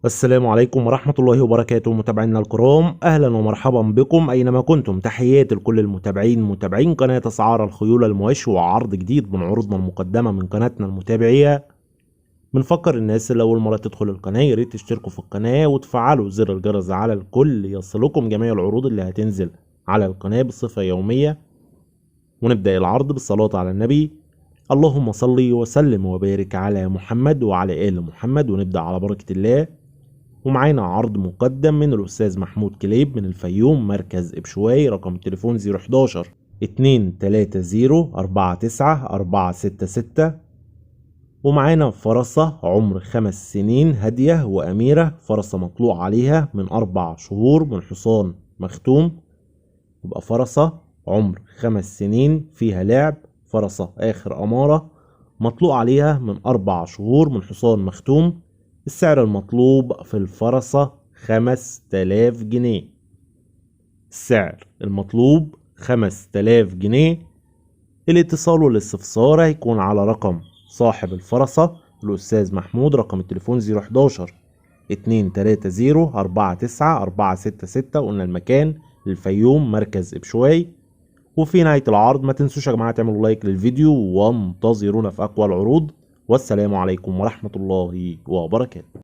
السلام عليكم ورحمة الله وبركاته متابعينا الكرام، أهلا ومرحبا بكم أينما كنتم. تحياتي لكل المتابعين متابعين قناة أسعار الخيول المواشي وعرض جديد من عروضنا المقدمة من قناتنا المتابعية. بنفكر الناس اللي أول مرة تدخل القناة ياريت تشتركوا في القناة وتفعلوا زر الجرس على الكل يصلكم جميع العروض اللي هتنزل على القناة بصفة يومية. ونبدأ العرض بالصلاة على النبي. اللهم صل وسلم وبارك على محمد وعلى آل محمد، ونبدأ على بركة الله. ومعانا عرض مقدم من الأستاذ محمود كليب من الفيوم، مركز إبشواي، رقم التليفون 011 230 49 466. ومعانا فرسة عمر 5 سنين هادية وأميرة، فرسة مطلوع عليها من 4 شهور من حصان مختوم. يبقى فرسة عمر 5 سنين فيها لعب، فرسة آخر أمارة، مطلوع عليها من 4 شهور من حصان مختوم. السعر المطلوب في الفرسة 5000 جنيه. السعر المطلوب 5000 جنيه. الاتصال والاستفسار هيكون على رقم صاحب الفرسة الأستاذ محمود، رقم التليفون 011 230 49 466. قلنا المكان الفيوم، مركز إبشواي. وفي نهاية العرض ما تنسوش يا جماعة تعملوا لايك للفيديو وانتظرونا في أقوى العروض. والسلام عليكم ورحمة الله وبركاته.